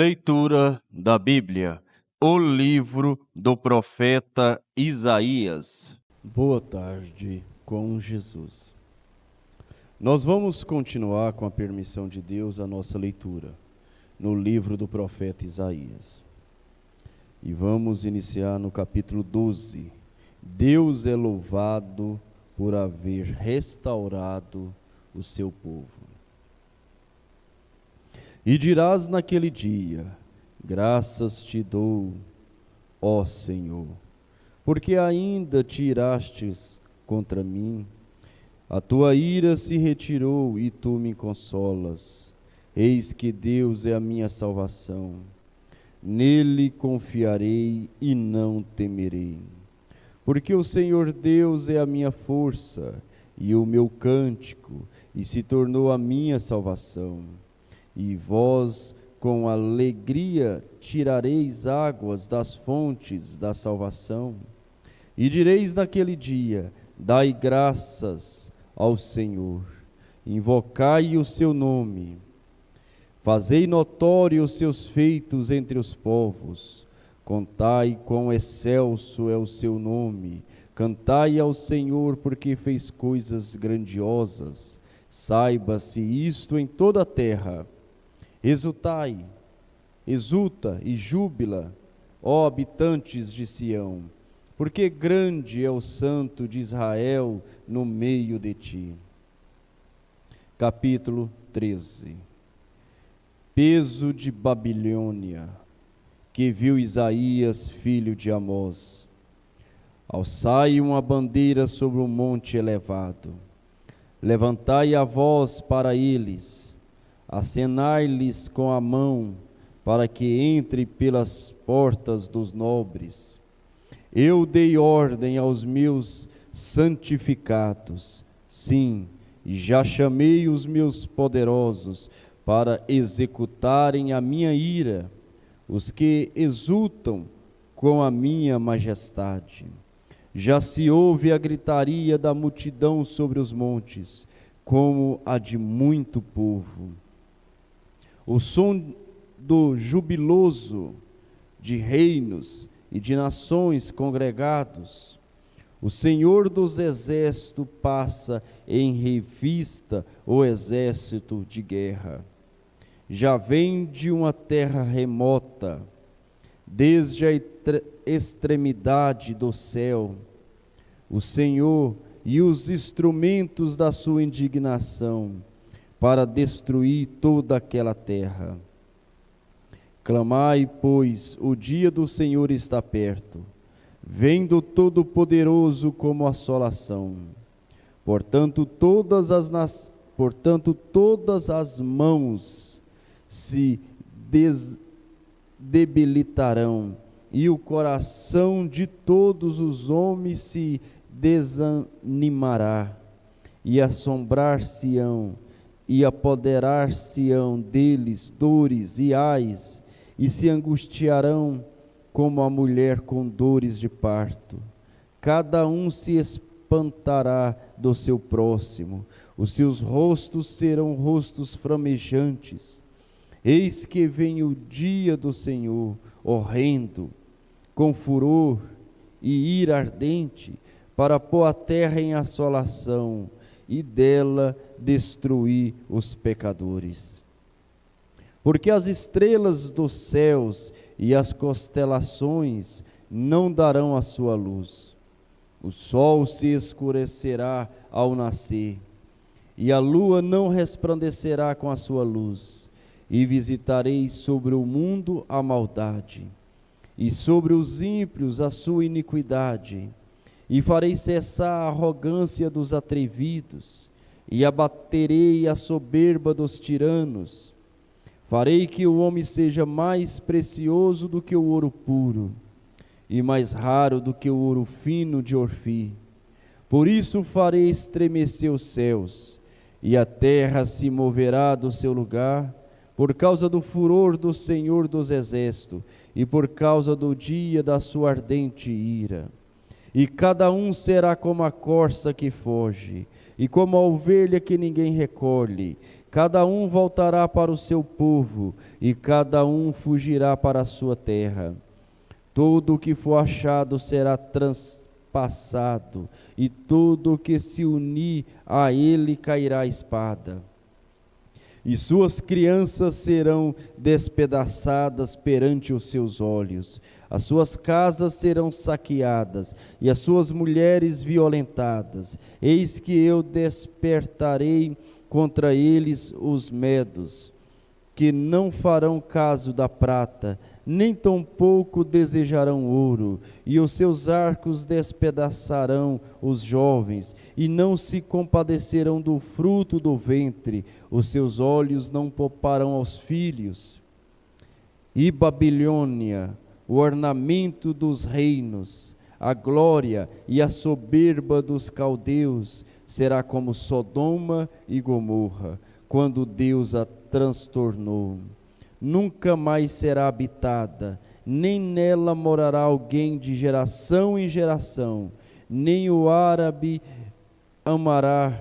Leitura da Bíblia, o livro do profeta Isaías. Boa tarde com Jesus. Nós vamos continuar, com a permissão de Deus, a nossa leitura no livro do profeta Isaías. E vamos iniciar no capítulo 12. Deus é louvado por haver restaurado o seu povo. E dirás naquele dia: graças te dou, ó Senhor, porque ainda te irastes contra mim. A tua ira se retirou e tu me consolas. Eis que Deus é a minha salvação. Nele confiarei e não temerei. Porque o Senhor Deus é a minha força e o meu cântico, e se tornou a minha salvação. E vós, com alegria, tirareis águas das fontes da salvação. E direis naquele dia: dai graças ao Senhor, invocai o seu nome. Fazei notório os seus feitos entre os povos. Contai quão excelso é o seu nome. Cantai ao Senhor, porque fez coisas grandiosas. Saiba-se isto em toda a terra. Exultai, exulta e júbila, ó habitantes de Sião, porque grande é o Santo de Israel no meio de ti. Capítulo 13. Peso de Babilônia, que viu Isaías, filho de Amós. Alçai uma bandeira sobre um monte elevado. Levantai a voz para eles. Acenai-lhes com a mão, para que entre pelas portas dos nobres. Eu dei ordem aos meus santificados, sim, e já chamei os meus poderosos para executarem a minha ira, os que exultam com a minha majestade. Já se ouve a gritaria da multidão sobre os montes, como a de muito povo. O som do jubiloso de reinos e de nações congregados. O Senhor dos exércitos passa em revista o exército de guerra. Já vem de uma terra remota, desde a extremidade do céu, o Senhor e os instrumentos da sua indignação, para destruir toda aquela terra. Clamai, pois, o dia do Senhor está perto. Vem do Todo-Poderoso como assolação. Portanto, todas as mãos se debilitarão, e o coração de todos os homens se desanimará, e assombrar-se-ão, e apoderar-se-ão deles dores e ais, e se angustiarão como a mulher com dores de parto. Cada um se espantará do seu próximo, os seus rostos serão rostos flamejantes. Eis que vem o dia do Senhor, horrendo, com furor e ira ardente, para pôr a terra em assolação, e dela destruir os pecadores. Porque as estrelas dos céus e as constelações não darão a sua luz. O sol se escurecerá ao nascer, e a lua não resplandecerá com a sua luz. E visitarei sobre o mundo a maldade, e sobre os ímpios a sua iniquidade. E farei cessar a arrogância dos atrevidos, e abaterei a soberba dos tiranos. Farei que o homem seja mais precioso do que o ouro puro, e mais raro do que o ouro fino de Orfir. Por isso farei estremecer os céus, e a terra se moverá do seu lugar, por causa do furor do Senhor dos exércitos, e por causa do dia da sua ardente ira. E cada um será como a corça que foge, e como a ovelha que ninguém recolhe. Cada um voltará para o seu povo, e cada um fugirá para a sua terra. Todo o que for achado será transpassado, e todo o que se unir a ele cairá a espada. E suas crianças serão despedaçadas perante os seus olhos. As suas casas serão saqueadas, e as suas mulheres violentadas. Eis que eu despertarei contra eles os medos, que não farão caso da prata, nem tampouco desejarão ouro, e os seus arcos despedaçarão os jovens, e não se compadecerão do fruto do ventre, os seus olhos não pouparão aos filhos. E Babilônia, o ornamento dos reinos, a glória e a soberba dos caldeus, será como Sodoma e Gomorra, quando Deus a transtornou. Nunca mais será habitada, nem nela morará alguém de geração em geração, nem o árabe armará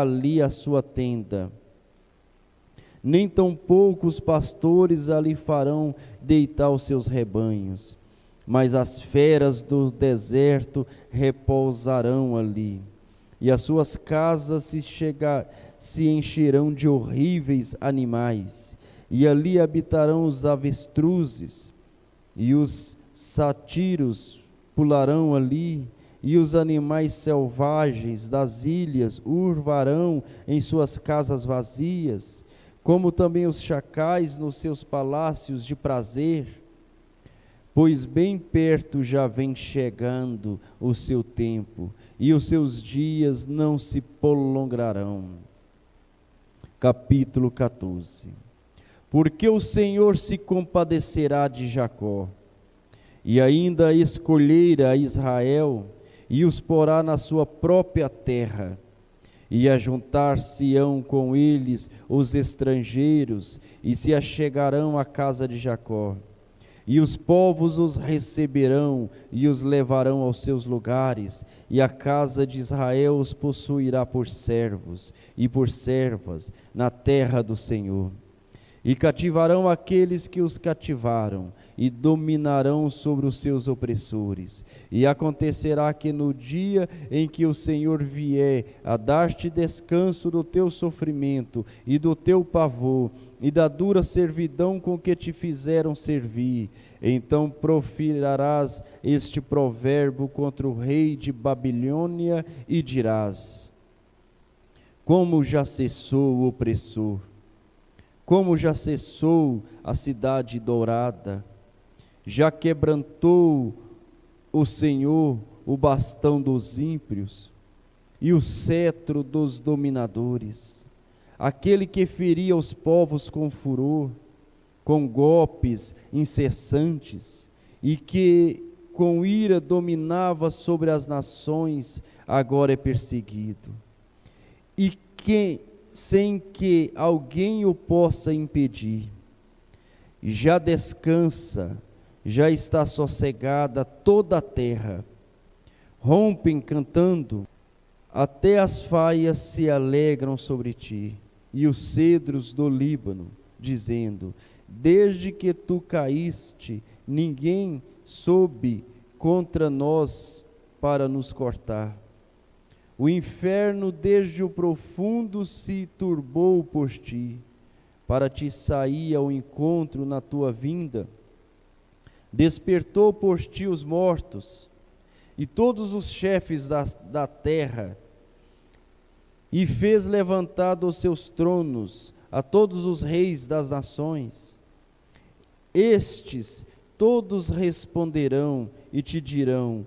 ali a sua tenda, nem tampouco os pastores ali farão deitar os seus rebanhos, mas as feras do deserto repousarão ali, e as suas casas se encherão de horríveis animais, e ali habitarão os avestruzes, e os sátiros pularão ali, e os animais selvagens das ilhas urvarão em suas casas vazias, como também os chacais nos seus palácios de prazer, pois bem perto já vem chegando o seu tempo, e os seus dias não se prolongarão. Capítulo 14. Porque o Senhor se compadecerá de Jacó, e ainda escolherá Israel, e os porá na sua própria terra, e ajuntar-se-ão com eles os estrangeiros, e se achegarão à casa de Jacó. E os povos os receberão, e os levarão aos seus lugares, e a casa de Israel os possuirá por servos, e por servas, na terra do Senhor. E cativarão aqueles que os cativaram, e dominarão sobre os seus opressores. E acontecerá que no dia em que o Senhor vier a dar-te descanso do teu sofrimento e do teu pavor, e da dura servidão com que te fizeram servir, então proferirás este provérbio contra o rei de Babilônia e dirás: como já cessou o opressor, como já cessou a cidade dourada, já quebrantou o Senhor o bastão dos ímpios e o cetro dos dominadores, aquele que feria os povos com furor, com golpes incessantes, e que com ira dominava sobre as nações, agora é perseguido. E que sem que alguém o possa impedir. Já descansa, já está sossegada toda a terra. Rompem cantando, até as faias se alegram sobre ti, e os cedros do Líbano, dizendo: desde que tu caíste, ninguém soube contra nós para nos cortar. O inferno desde o profundo se turbou por ti, para te sair ao encontro na tua vinda. Despertou por ti os mortos, e todos os chefes da terra, e fez levantar dos seus tronos a todos os reis das nações. Estes todos responderão e te dirão: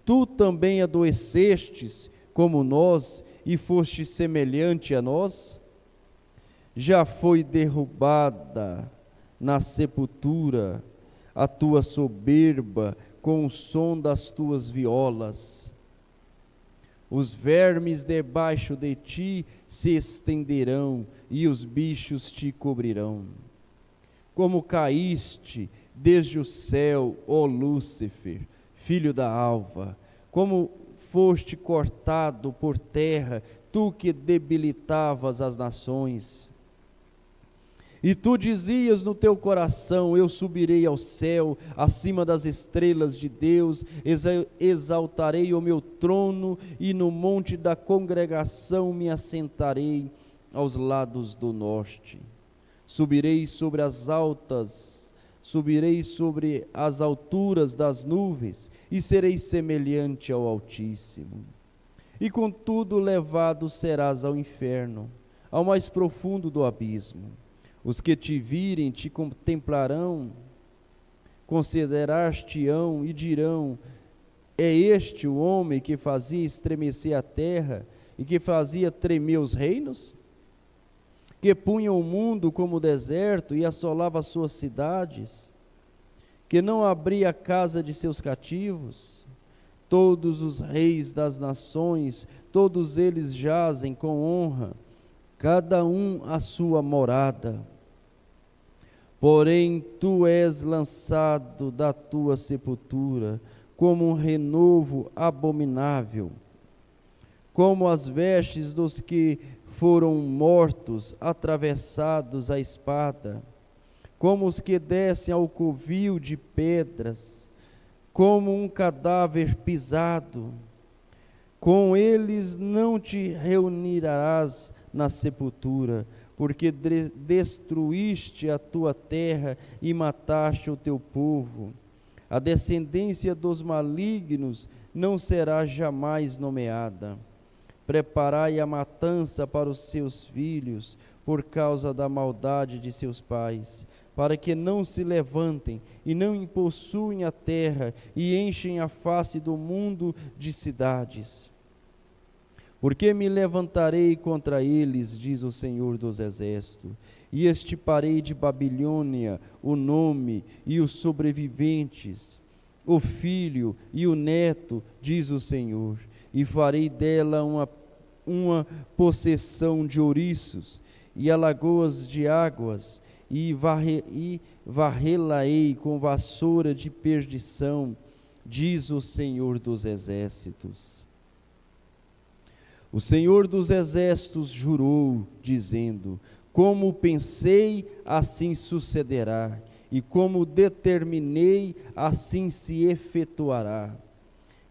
tu também adoecestes como nós, e foste semelhante a nós? Já foi derrubada na sepultura a tua soberba com o som das tuas violas. Os vermes debaixo de ti se estenderão, e os bichos te cobrirão. Como caíste desde o céu, ó Lúcifer, filho da alva, como foste cortado por terra, tu que debilitavas as nações. E tu dizias no teu coração: eu subirei ao céu, acima das estrelas de Deus, exaltarei o meu trono, e no monte da congregação me assentarei aos lados do norte. Subirei sobre as alturas das nuvens, e serei semelhante ao Altíssimo. E contudo levado serás ao inferno, ao mais profundo do abismo. Os que te virem te contemplarão, considerar-te-ão e dirão: é este o homem que fazia estremecer a terra e que fazia tremer os reinos? Que punha o mundo como deserto e assolava as suas cidades? Que não abria a casa de seus cativos? Todos os reis das nações, todos eles jazem com honra, cada um a sua morada. Porém, tu és lançado da tua sepultura, como um renovo abominável, como as vestes dos que foram mortos, atravessados à espada, como os que descem ao covil de pedras, como um cadáver pisado. Com eles não te reunirás na sepultura, porque destruíste a tua terra e mataste o teu povo. A descendência dos malignos não será jamais nomeada. Preparai a matança para os seus filhos, por causa da maldade de seus pais, para que não se levantem e não possuem a terra e enchem a face do mundo de cidades. Porque me levantarei contra eles, diz o Senhor dos Exércitos, e extirparei de Babilônia o nome e os sobreviventes, o filho e o neto, diz o Senhor, e farei dela uma possessão de ouriços e alagoas de águas, e varrê-la-ei com vassoura de perdição, diz o Senhor dos Exércitos. O Senhor dos Exércitos jurou, dizendo: como pensei, assim sucederá, e como determinei, assim se efetuará.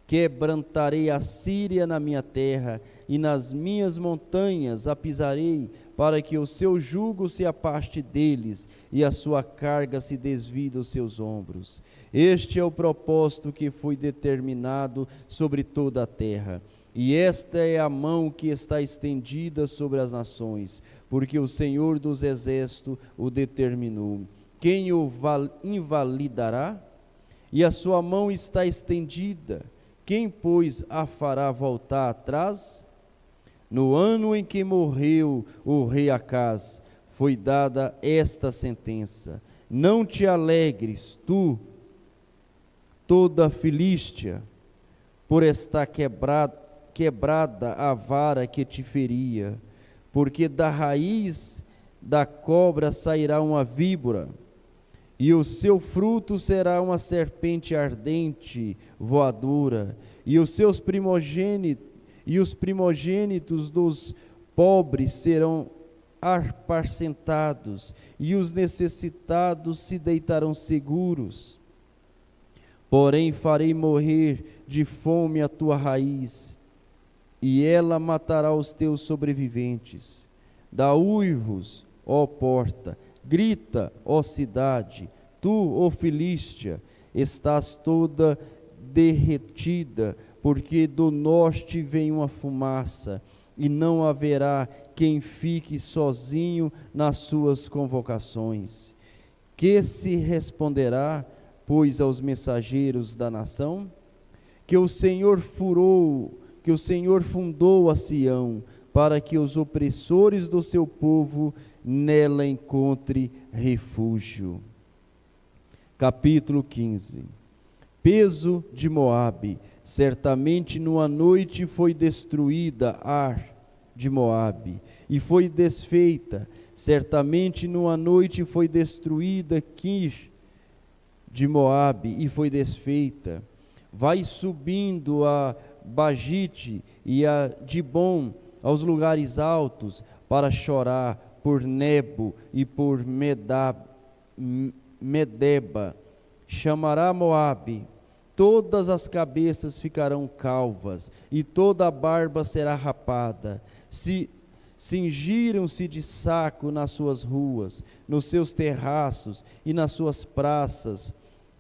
Quebrantarei a Síria na minha terra, e nas minhas montanhas a pisarei, para que o seu jugo se apaste deles, e a sua carga se desvie dos seus ombros. Este é o propósito que foi determinado sobre toda a terra. E esta é a mão que está estendida sobre as nações, porque o Senhor dos Exércitos o determinou. Quem o invalidará? E a sua mão está estendida. Quem, pois, a fará voltar atrás? No ano em que morreu o rei Acaz, foi dada esta sentença: não te alegres, tu, toda a Filístia, por estar quebrada a vara que te feria, porque da raiz da cobra sairá uma víbora, e o seu fruto será uma serpente ardente, voadora, e os primogênitos dos pobres serão apacentados, e os necessitados se deitarão seguros. Porém farei morrer de fome a tua raiz, e ela matará os teus sobreviventes. Dá uivos, ó porta, grita, ó cidade, tu, ó Filístia, estás toda derretida, porque do norte vem uma fumaça, e não haverá quem fique sozinho nas suas convocações. Que se responderá, pois, aos mensageiros da nação? Que o Senhor fundou a Sião, para que os opressores do seu povo nela encontrem refúgio. Capítulo 15. Peso de Moabe. Certamente numa noite foi destruída Ar de Moabe, e foi desfeita. Certamente numa noite foi destruída Kir de Moabe, e foi desfeita. Vai subindo a Bagite e a Dibom, aos lugares altos, para chorar por Nebo e por Medeba. Chamará Moabe, todas as cabeças ficarão calvas, e toda a barba será rapada. Cingiram-se de saco nas suas ruas, nos seus terraços e nas suas praças.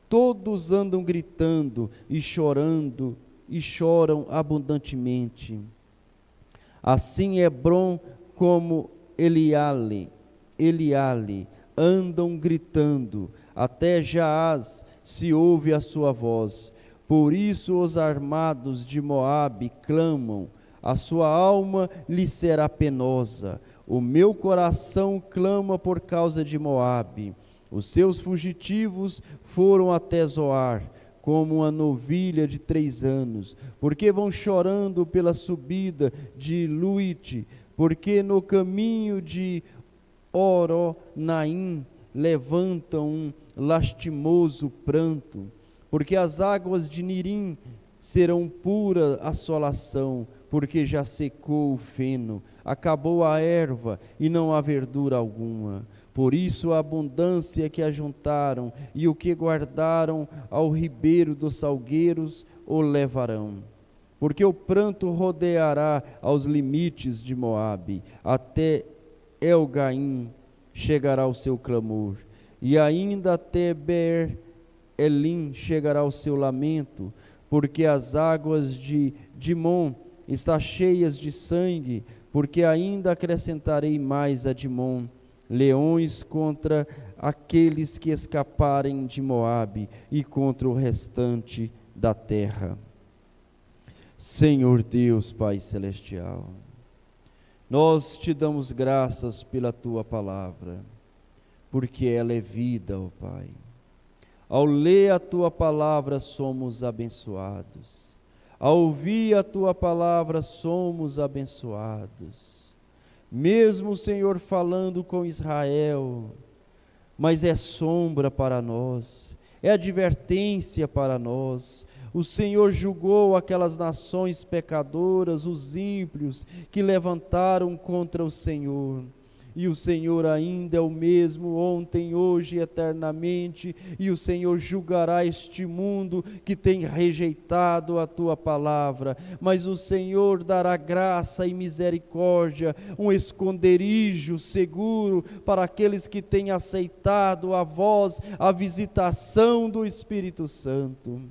Todos andam gritando e chorando, e choram abundantemente. Assim Hebrom como Eliale andam gritando, até Jaaz se ouve a sua voz. Por isso os armados de Moabe clamam, a sua alma lhe será penosa. O meu coração clama por causa de Moabe. Os seus fugitivos foram até Zoar, como uma novilha de 3 anos, porque vão chorando pela subida de Luite, porque no caminho de Oronaim levantam um lastimoso pranto, porque as águas de Nirim serão pura assolação, porque já secou o feno, acabou a erva e não há verdura alguma. Por isso a abundância que ajuntaram e o que guardaram ao ribeiro dos salgueiros o levarão. Porque o pranto rodeará aos limites de Moabe, até Elgaim chegará o seu clamor, e ainda até Beer-Elim chegará o seu lamento, porque as águas de Dimon estão cheias de sangue, porque ainda acrescentarei mais a Dimon, leões contra aqueles que escaparem de Moabe e contra o restante da terra. Senhor Deus, Pai Celestial, nós te damos graças pela Tua palavra, porque ela é vida, ó Pai. Ao ler a Tua palavra somos abençoados, ao ouvir a Tua palavra somos abençoados. Mesmo o Senhor falando com Israel, mas é sombra para nós, é advertência para nós. O Senhor julgou aquelas nações pecadoras, os ímpios, que levantaram contra o Senhor. E o Senhor ainda é o mesmo ontem, hoje e eternamente, e o Senhor julgará este mundo que tem rejeitado a Tua palavra, mas o Senhor dará graça e misericórdia, um esconderijo seguro para aqueles que têm aceitado a voz, a visitação do Espírito Santo.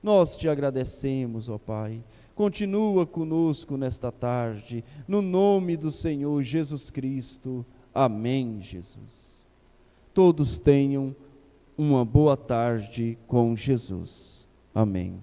Nós te agradecemos, ó Pai. Continua conosco nesta tarde, no nome do Senhor Jesus Cristo. Amém, Jesus. Todos tenham uma boa tarde com Jesus. Amém.